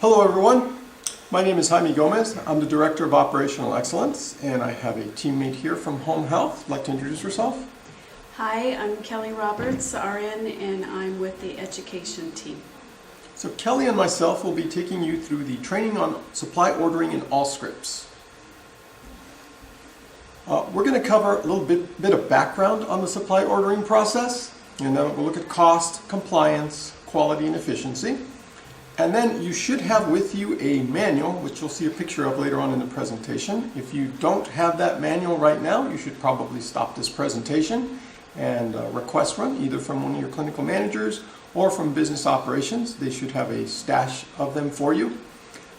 Hello everyone, my name is Jaime Gomez. I'm the Director of Operational Excellence and I have a teammate here from Home Health. Like to introduce yourself? Hi, I'm Kelly Roberts, RN, and I'm with the education team. So Kelly and myself will be taking you through the training on supply ordering in Allscripts. We're going to cover a little bit of background on the supply ordering process, and then we'll look at cost, compliance, quality, and efficiency. And then you should have with you a manual, which you'll see a picture of later on in the presentation. If you don't have that manual right now, you should probably stop this presentation and request one, either from one of your clinical managers or from business operations. They should have a stash of them for you.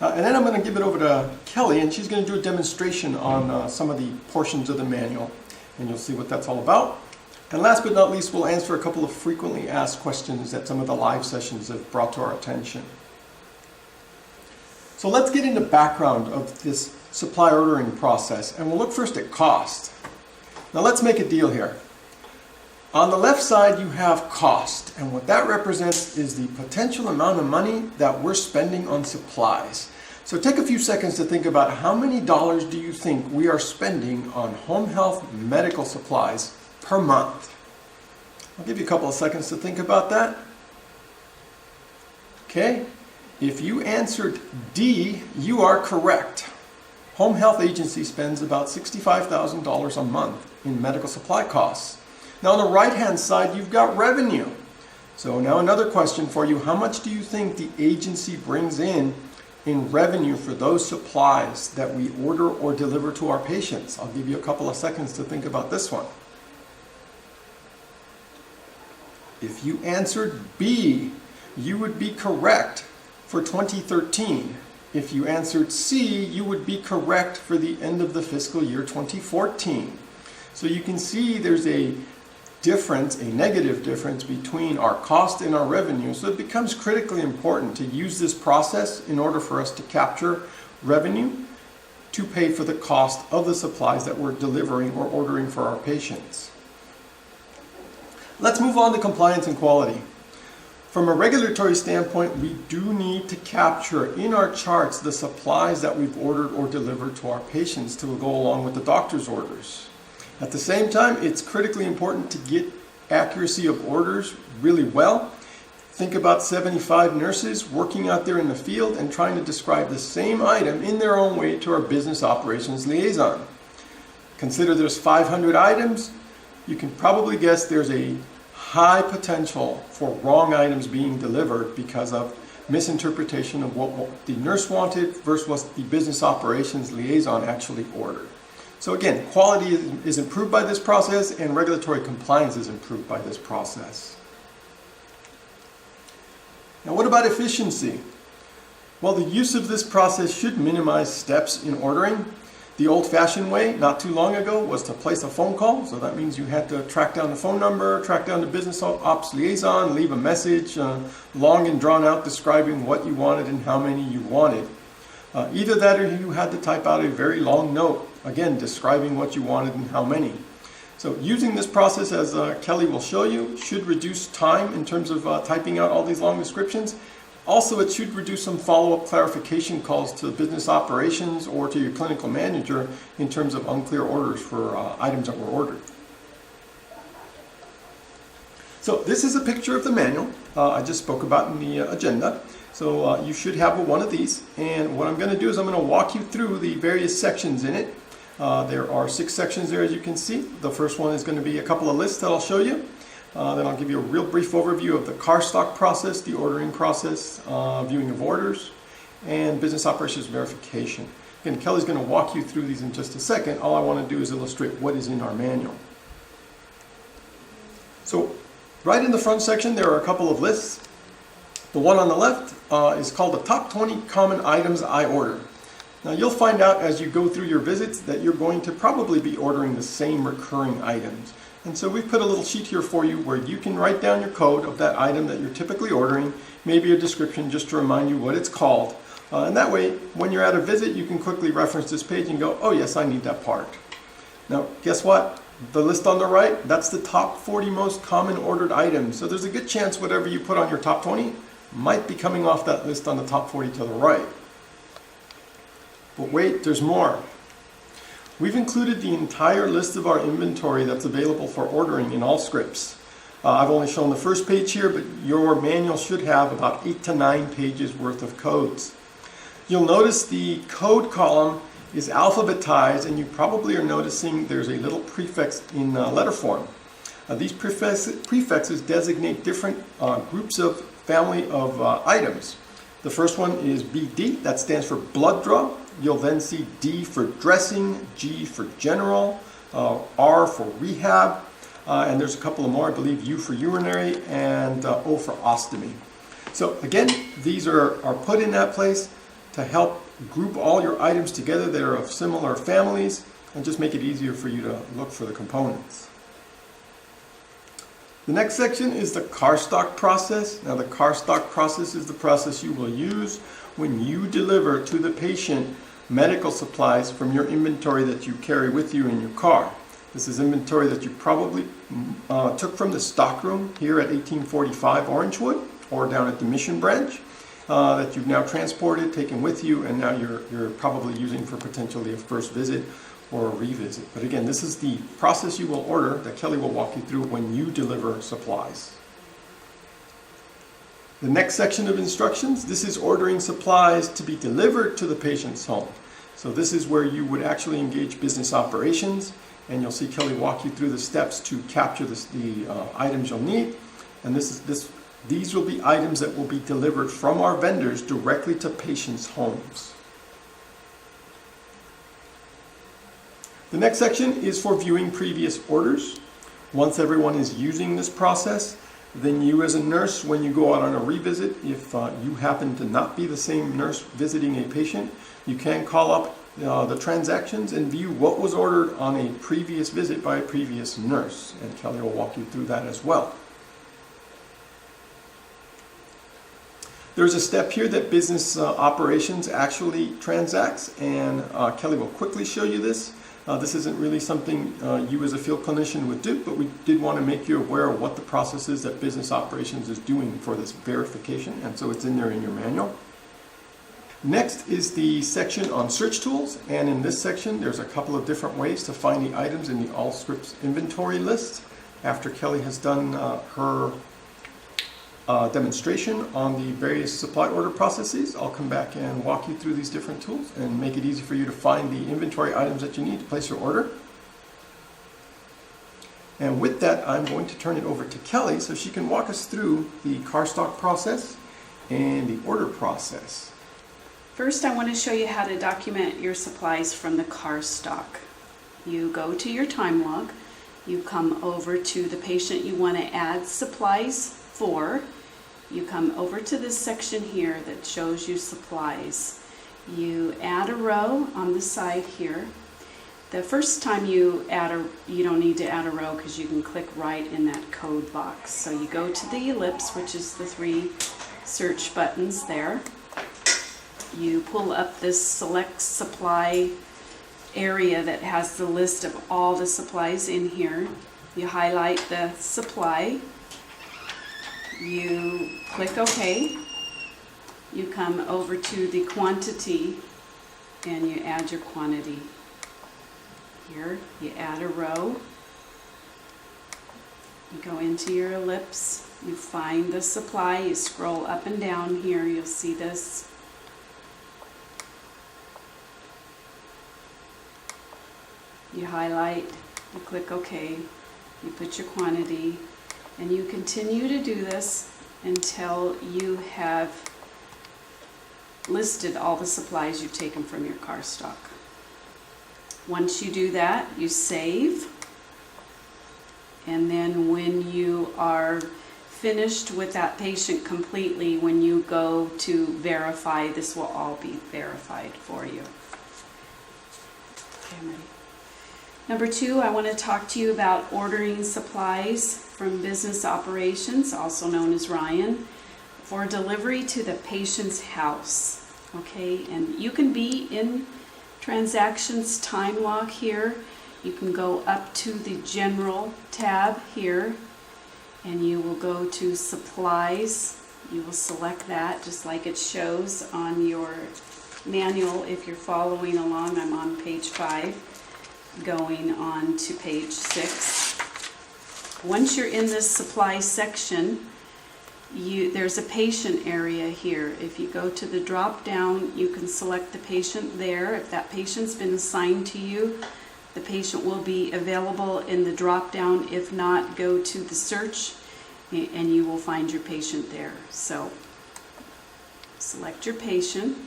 And then I'm going to give it over to Kelly, and she's going to do a demonstration on some of the portions of the manual, and you'll see what that's all about. And last but not least, we'll answer a couple of frequently asked questions that some of the live sessions have brought to our attention. So let's get into background of this supply ordering process, and we'll look first at cost. Now let's make a deal here. On the left side you have cost, and what that represents is the potential amount of money that we're spending on supplies. So take a few seconds to think about how many dollars do you think we are spending on home health medical supplies per month. I'll give you a couple of seconds to think about that. Okay. If you answered D, you are correct. Home Health Agency spends about $65,000 a month in medical supply costs. Now on the right-hand side, you've got revenue. So now another question for you. How much do you think the agency brings in revenue for those supplies that we order or deliver to our patients? I'll give you a couple of seconds to think about this one. If you answered B, you would be correct for 2013. If you answered C, you would be correct for the end of the fiscal year 2014. So you can see there's a difference, a negative difference between our cost and our revenue. So it becomes critically important to use this process in order for us to capture revenue to pay for the cost of the supplies that we're delivering or ordering for our patients. Let's move on to compliance and quality. From a regulatory standpoint, we do need to capture in our charts the supplies that we've ordered or delivered to our patients to go along with the doctor's orders. At the same time, it's critically important to get accuracy of orders really well. Think about 75 nurses working out there in the field and trying to describe the same item in their own way to our business operations liaison. Consider there's 500 items. You can probably guess there's a high potential for wrong items being delivered because of misinterpretation of what the nurse wanted versus what the business operations liaison actually ordered. So again, quality is improved by this process and regulatory compliance is improved by this process. Now what about efficiency? Well, the use of this process should minimize steps in ordering. The old-fashioned way, not too long ago, was to place a phone call. So that means you had to track down the phone number, track down the business ops liaison, leave a message, long and drawn out describing what you wanted and how many you wanted. Either that or you had to type out a very long note, again, describing what you wanted and how many. So using this process, as Kelly will show you, should reduce time in terms of typing out all these long descriptions. Also, it should reduce some follow-up clarification calls to business operations or to your clinical manager in terms of unclear orders for items that were ordered. So this is a picture of the manual I just spoke about in the agenda. So you should have one of these. And what I'm going to do is I'm going to walk you through the various sections in it. There are 6 sections there, as you can see. The first one is going to be a couple of lists that I'll show you. Then I'll give you a real brief overview of the car stock process, the ordering process, viewing of orders, and business operations verification. Again, Kelly's going to walk you through these in just a second. All I want to do is illustrate what is in our manual. So right in the front section, there are a couple of lists. The one on the left is called the top 20 common items I order. Now you'll find out as you go through your visits that you're going to probably be ordering the same recurring items. And so we've put a little sheet here for you where you can write down your code of that item that you're typically ordering, maybe a description just to remind you what it's called. And that way, when you're at a visit, you can quickly reference this page and go, oh yes, I need that part. Now, guess what? The list on the right, that's the top 40 most common ordered items. So there's a good chance whatever you put on your top 20 might be coming off that list on the top 40 to the right. But wait, there's more. We've included the entire list of our inventory that's available for ordering in Allscripts. I've only shown the first page here, but your manual should have about 8 to 9 pages worth of codes. You'll notice the code column is alphabetized, and you probably are noticing there's a little prefix in letter form. These prefixes designate different groups of family of items. The first one is BD, that stands for blood draw. You'll then see D for dressing, G for general, R for rehab, and there's a couple of more, I believe U for urinary, and O for ostomy. So again, these are put in that place to help group all your items together that are of similar families and just make it easier for you to look for the components. The next section is the car stock process. Now, the car stock process is the process you will use when you deliver to the patient medical supplies from your inventory that you carry with you in your car. This is inventory that you probably took from the stockroom here at 1845 Orangewood or down at the Mission Branch that you've now transported, taken with you, and now you're probably using for potentially a first visit or a revisit. But again, this is the process you will order that Kelly will walk you through when you deliver supplies. The next section of instructions, this is ordering supplies to be delivered to the patient's home. So this is where you would actually engage business operations, and you'll see Kelly walk you through the steps to capture the items you'll need. And these will be items that will be delivered from our vendors directly to patients' homes. The next section is for viewing previous orders. Once everyone is using this process, then you as a nurse, when you go out on a revisit, if you happen to not be the same nurse visiting a patient, you can call up the transactions and view what was ordered on a previous visit by a previous nurse. And Kelly will walk you through that as well. There's a step here that business operations actually transacts, and Kelly will quickly show you this. This isn't really something you as a field clinician would do, but we did want to make you aware of what the process is that business operations is doing for this verification, and so it's in there in your manual. Next is the section on search tools, and in this section there's a couple of different ways to find the items in the Allscripts inventory list. After Kelly has done her demonstration on the various supply order processes, I'll come back and walk you through these different tools and make it easy for you to find the inventory items that you need to place your order. And with that, I'm going to turn it over to Kelly so she can walk us through the car stock process and the order process. First, I want to show you how to document your supplies from the car stock. You go to your time log, you come over to the patient you want to add supplies for. You come over to this section here that shows you supplies. You add a row on the side here. The first time you don't need to add a row because you can click right in that code box. So you go to the ellipse, which is the 3 search buttons there. You pull up this select supply area that has the list of all the supplies in here. You highlight the supply. You click OK. You come over to the quantity and you add your quantity. Here, you add a row. You go into your ellipse. You find the supply. You scroll up and down here. You'll see this. You highlight. You click OK. You put your quantity. And you continue to do this until you have listed all the supplies you've taken from your car stock. Once you do that, you save. And then when you are finished with that patient completely, when you go to verify, this will all be verified for you. Okay, I'm ready. Number 2, I want to talk to you about ordering supplies from business operations, also known as Ryan, for delivery to the patient's house. Okay, and you can be in transactions time log here. You can go up to the general tab here, and you will go to supplies, You will select that just like it shows on your manual. If you're following along, I'm on page 5, going on to page 6. Once you're in this supply section, there's a patient area here. If you go to the drop down, you can select the patient there. If that patient's been assigned to you, the patient will be available in the drop down. If not, go to the search and you will find your patient there. So select your patient.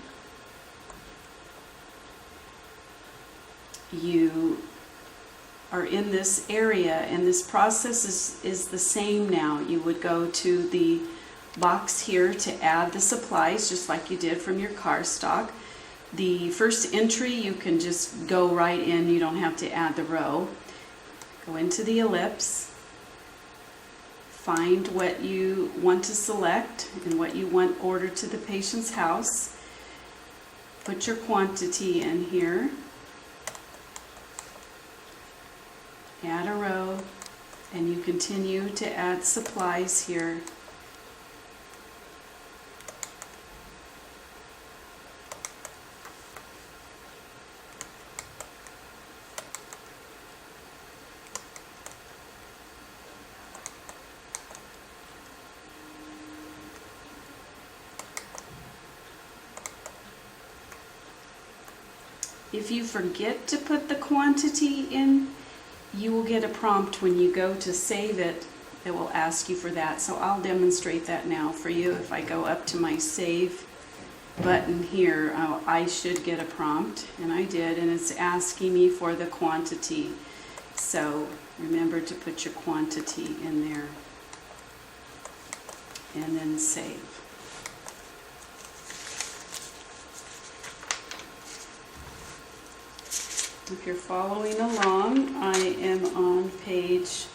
You are in this area, and this process is the same now. You would go to the box here to add the supplies, just like you did from your car stock. The first entry, you can just go right in. You don't have to add the row. Go into the ellipse. Find what you want to select and what you want ordered to the patient's house. Put your quantity in here. Add a row, and you continue to add supplies here. If you forget to put the quantity in, you will get a prompt when you go to save it that will ask you for that. So I'll demonstrate that now for you. If I go up to my save button here, I should get a prompt, and I did, and it's asking me for the quantity. So remember to put your quantity in there and then save. If you're following along, I am on page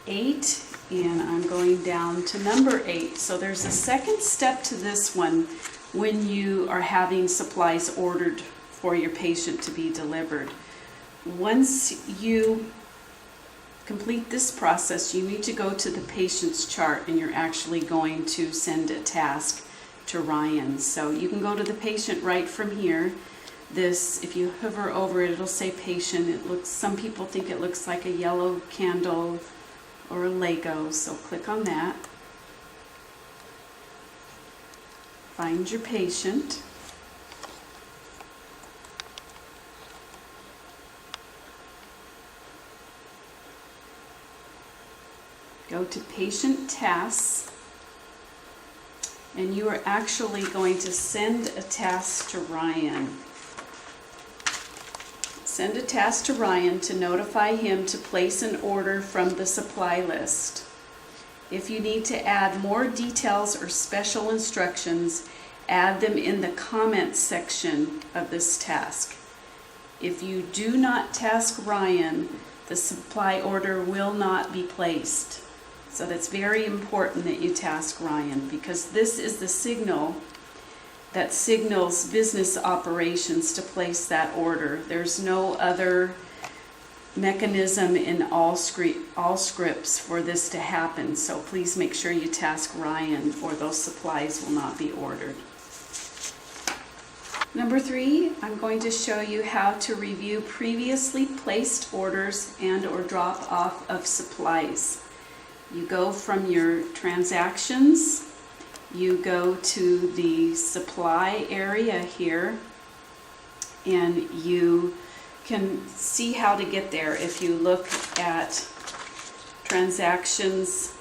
8, and I'm going down to number 8. So there's a second step to this one when you are having supplies ordered for your patient to be delivered. Once you complete this process, you need to go to the patient's chart, and you're actually going to send a task to Ryan. So you can go to the patient right from here. This, if you hover over it, it'll say patient. It looks, some people think it looks like a yellow candle or a Lego, so click on that. Find your patient. Go to patient tasks, and you are actually going to send a task to Ryan. Send a task to Ryan to notify him to place an order from the supply list. If you need to add more details or special instructions, add them in the comments section of this task. If you do not task Ryan, the supply order will not be placed. So that's very important that you task Ryan, because this is the signal that signals business operations to place that order. There's no other mechanism in Allscripts for this to happen. So please make sure you task Ryan, or those supplies will not be ordered. Number 3, I'm going to show you how to review previously placed orders and or drop off of supplies. You go from your transactions, you go to the supply area here, and you can see how to get there if you look at transactions,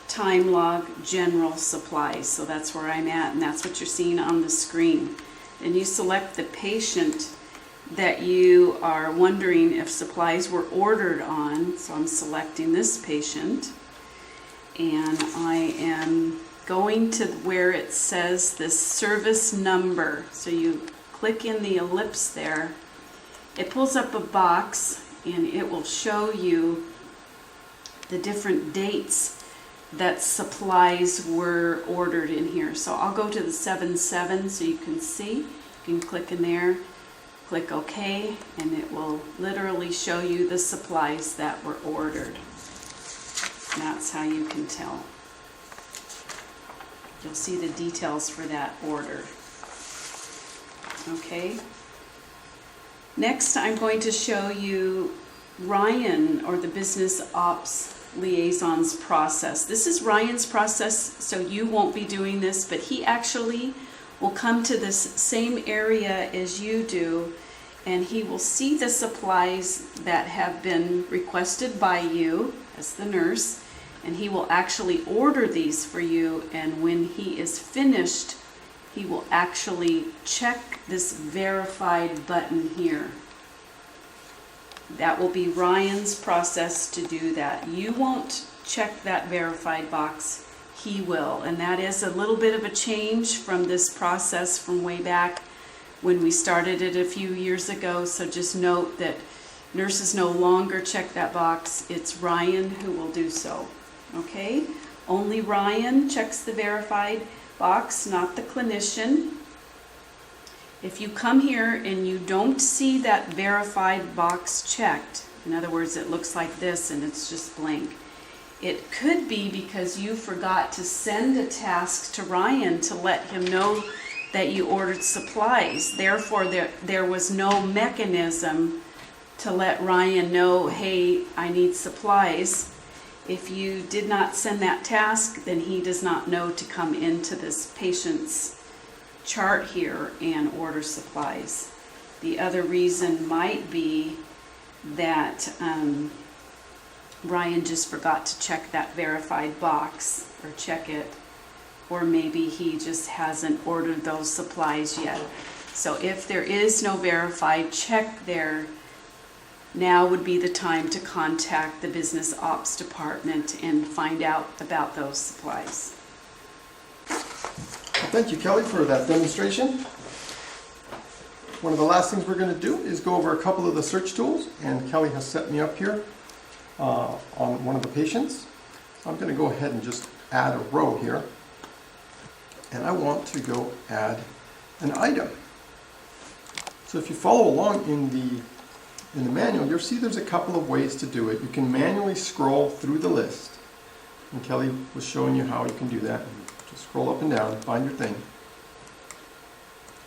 time log, general supplies. So that's where I'm at, and that's what you're seeing on the screen. And you select the patient that you are wondering if supplies were ordered on. So I'm selecting this patient, and I am going to where it says this service number. So you click in the ellipse there. It pulls up a box, and it will show you the different dates that supplies were ordered in here. So I'll go to the 7/7 so you can see. You can click in there, click OK, and it will literally show you the supplies that were ordered. And that's how you can tell. You'll see the details for that order. Okay. Next, I'm going to show you Ryan, or the business ops liaison's process. This is Ryan's process, so you won't be doing this, but he actually will come to this same area as you do, and he will see the supplies that have been requested by you as the nurse, and he will actually order these for you, and when he is finished, he will actually check this verified button here. That will be Ryan's process to do that. You won't check that verified box, he will. And that is a little bit of a change from this process from way back when we started it a few years ago. So just note that nurses no longer check that box. It's Ryan who will do so. Okay? Only Ryan checks the verified box, not the clinician. If you come here and you don't see that verified box checked, in other words, it looks like this and it's just blank, it could be because you forgot to send a task to Ryan to let him know that you ordered supplies. Therefore, there was no mechanism to let Ryan know, hey, I need supplies. If you did not send that task, then he does not know to come into this patient's chart here and order supplies. The other reason might be that Ryan just forgot to check that verified box, or check it, or maybe he just hasn't ordered those supplies yet. So if there is no verified check there, now would be the time to contact the business ops department and find out about those supplies. Thank you, Kelly, for that demonstration. One of the last things we're going to do is go over a couple of the search tools, and Kelly has set me up here on one of the patients. I'm going to go ahead and just add a row here, and I want to go add an item. So if you follow along in the manual, you'll see there's a couple of ways to do it. You can manually scroll through the list, and Kelly was showing you how you can do that. Just scroll up and down, find your thing.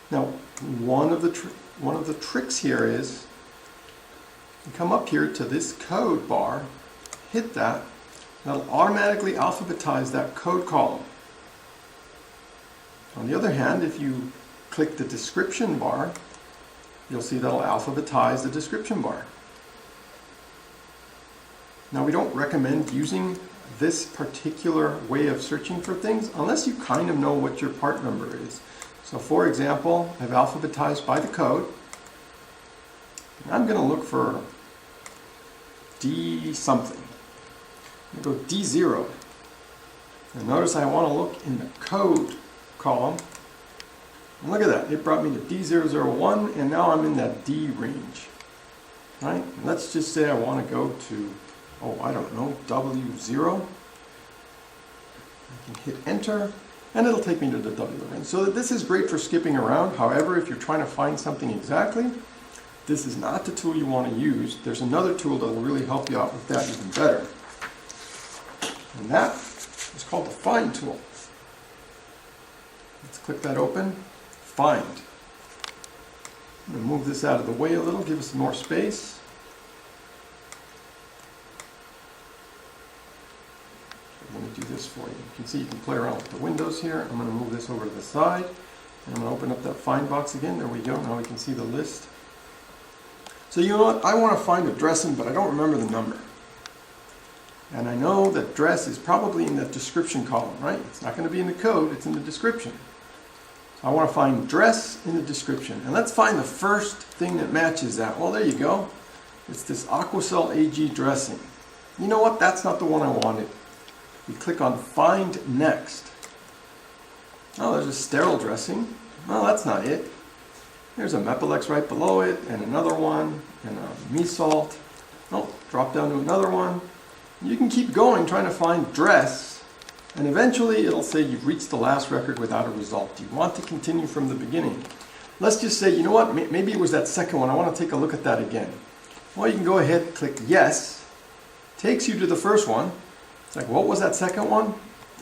Now, one of the tricks here is you come up here to this code bar, hit that, that'll automatically alphabetize that code column. On the other hand, if you click the description bar, you'll see that'll alphabetize the description bar. Now, we don't recommend using this particular way of searching for things unless you kind of know what your part number is. So for example, I've alphabetized by the code, and I'm going to look for D something. I'm going to go D0. And notice I want to look in the code column, and look at that, it brought me to D001, and now I'm in that D range. Right? And let's just say I want to go to, I don't know, W0. I can hit enter, and it'll take me to the W range. So this is great for skipping around. However, if you're trying to find something exactly, this is not the tool you want to use. There's another tool that will really help you out with that even better. And that is called the Find tool. Let's click that open. Find. I'm going to move this out of the way a little, give us more space. Let me do this for you. You can see you can play around with the windows here. I'm going to move this over to the side, and I'm going to open up that find box again. There we go. Now we can see the list. So you know what? I want to find a dressing, but I don't remember the number. And I know that dress is probably in the description column, right? It's not going to be in the code, it's in the description. So I want to find dress in the description. And let's find the first thing that matches that. Well, there you go. It's this Aquacel AG dressing. You know what? That's not the one I wanted. We click on Find Next. Oh, there's a sterile dressing. Well, that's not it. There's a Mepilex right below it, and another one, and a Mesalt. Oh, drop down to another one. You can keep going trying to find dress, and eventually it'll say you've reached the last record without a result. Do you want to continue from the beginning? Let's just say, you know what, maybe it was that second one. I want to take a look at that again. Well, you can go ahead, click yes. Takes you to the first one. It's like, what was that second one?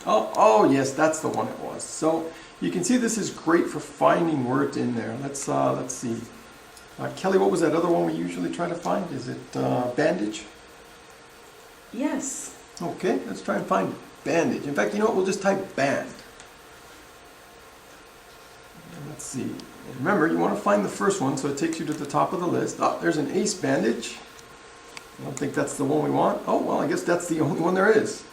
Oh yes, that's the one it was. So you can see this is great for finding words in there. Let's see. Kelly, what was that other one we usually try to find? Is it bandage? Yes. Okay, let's try and find bandage. In fact, you know what? We'll just type band. And let's see. And remember, you want to find the first one, so it takes you to the top of the list. Oh, there's an ace bandage. I don't think that's the one we want. Oh, well, I guess that's the only one there is.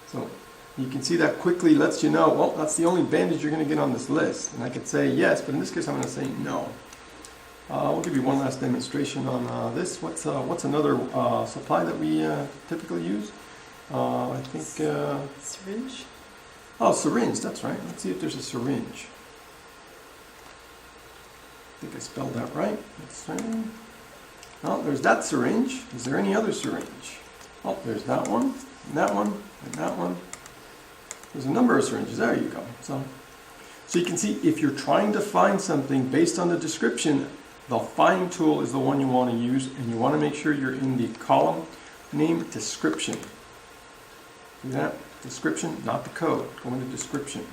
So you can see that quickly lets you know, well, that's the only bandage you're going to get on this list. And I could say yes, but in this case I'm going to say no. We'll give you one last demonstration on this. What's another supply that we typically use? I think... Syringe? Oh, syringe, that's right. Let's see if there's a syringe. I think I spelled that right. Let's see. Oh, there's that syringe. Is there any other syringe? Oh, there's that one, and that one, and that one. There's a number of syringes. There you go. So you can see if you're trying to find something based on the description, the find tool is the one you want to use, and you want to make sure you're in the column name description. See that? Description, not the code. Go into description.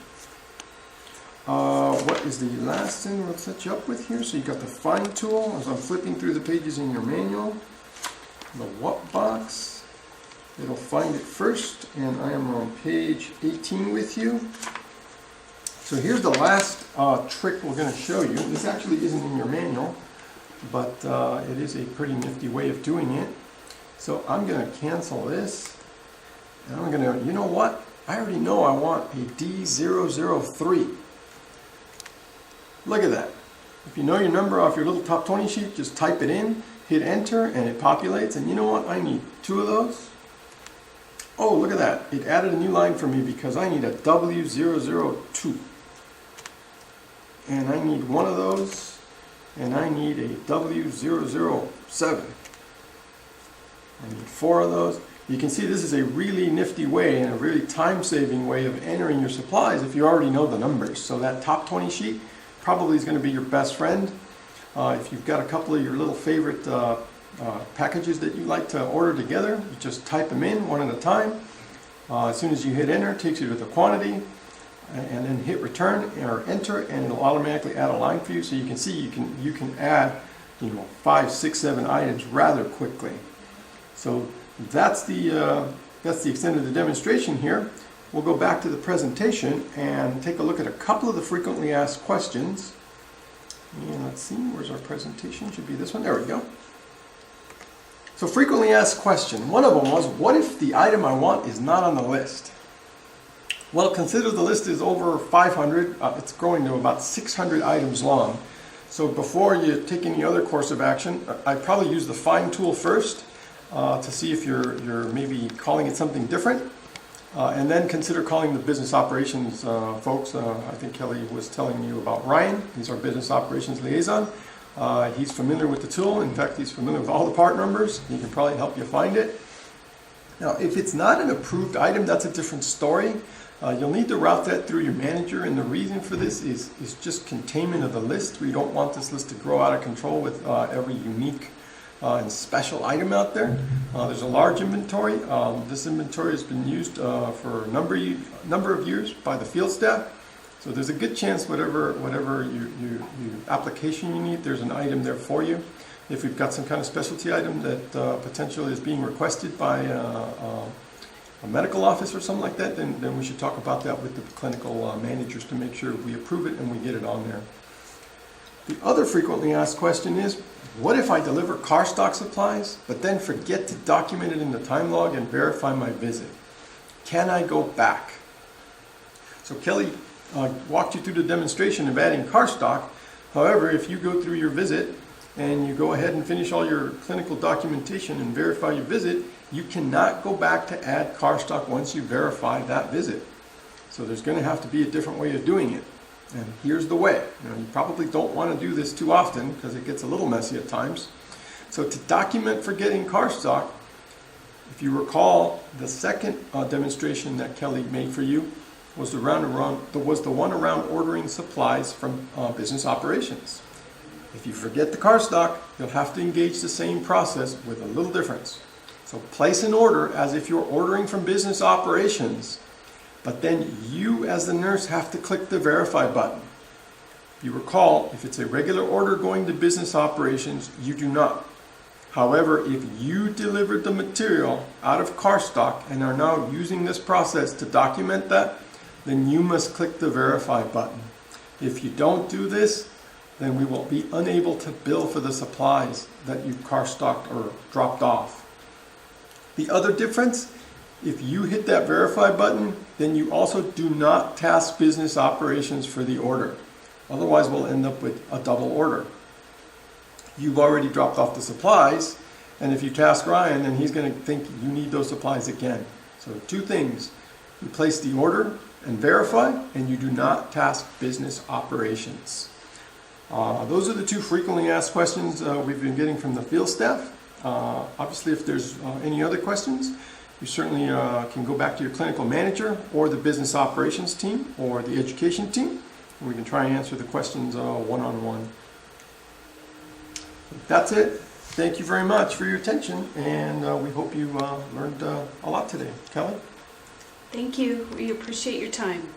What is the last thing we'll set you up with here? So you got the find tool as I'm flipping through the pages in your manual. The what box. It'll find it first, and I am on page 18 with you. So here's the last trick we're going to show you. This actually isn't in your manual, but it is a pretty nifty way of doing it. So I'm going to cancel this, and I'm going to, you know what? I already know I want a D003. Look at that. If you know your number off your little top 20 sheet, just type it in, hit enter, and it populates. And you know what? I need 2 of those. Oh, look at that. It added a new line for me because I need a W002. And I need 1 of those, and I need a W007. I need 4 of those. You can see this is a really nifty way and a really time-saving way of entering your supplies if you already know the numbers. So that top 20 sheet probably is going to be your best friend. If you've got a couple of your little favorite packages that you like to order together, you just type them in one at a time. As soon as you hit enter, it takes you to the quantity, and then hit return or enter, and it'll automatically add a line for you. So you can see you can add 5, 6, 7 items rather quickly. So that's the extent of the demonstration here. We'll go back to the presentation and take a look at a couple of the frequently asked questions. And let's see, where's our presentation? Should be this one. There we go. So frequently asked question. One of them was, what if the item I want is not on the list? Well, consider the list is over 500. It's growing to about 600 items long. So before you take any other course of action, I'd probably use the find tool first to see if you're maybe calling it something different. And then consider calling the business operations folks. I think Kelly was telling you about Ryan. He's our business operations liaison. He's familiar with the tool. In fact, he's familiar with all the part numbers. He can probably help you find it. Now, if it's not an approved item, that's a different story. You'll need to route that through your manager, and the reason for this is just containment of the list. We don't want this list to grow out of control with every unique and special item out there. There's a large inventory. This inventory has been used for a number of years by the field staff. So there's a good chance whatever you application you need, there's an item there for you. If we've got some kind of specialty item that potentially is being requested by a medical office or something like that, then we should talk about that with the clinical managers to make sure we approve it and we get it on there. The other frequently asked question is, what if I deliver car stock supplies, but then forget to document it in the time log and verify my visit? Can I go back? So Kelly walked you through the demonstration of adding car stock. However, if you go through your visit and you go ahead and finish all your clinical documentation and verify your visit, you cannot go back to add car stock once you verify that visit. So there's going to have to be a different way of doing it. And here's the way. You probably don't want to do this too often because it gets a little messy at times. So to document forgetting car stock, if you recall, the second demonstration that Kelly made for you was the one around ordering supplies from business operations. If you forget the car stock, you'll have to engage the same process with a little difference. So place an order as if you're ordering from business operations, But then you as the nurse have to click the verify button. You recall, if it's a regular order going to business operations, you do not. However, if you delivered the material out of car stock and are now using this process to document that, then you must click the verify button. If you don't do this, then we will be unable to bill for the supplies that you car stocked or dropped off. The other difference, if you hit that verify button, then you also do not task business operations for the order. Otherwise, we'll end up with a double order. You've already dropped off the supplies, and if you task Ryan, then he's going to think you need those supplies again. So two things: you place the order and verify, and you do not task business operations. Those are the two frequently asked questions we've been getting from the field staff. Obviously, if there's any other questions, you certainly can go back to your clinical manager or the business operations team or the education team, and we can try and answer the questions one-on-one. That's it. Thank you very much for your attention, and we hope you learned a lot today. Kelly? Thank you. We appreciate your time.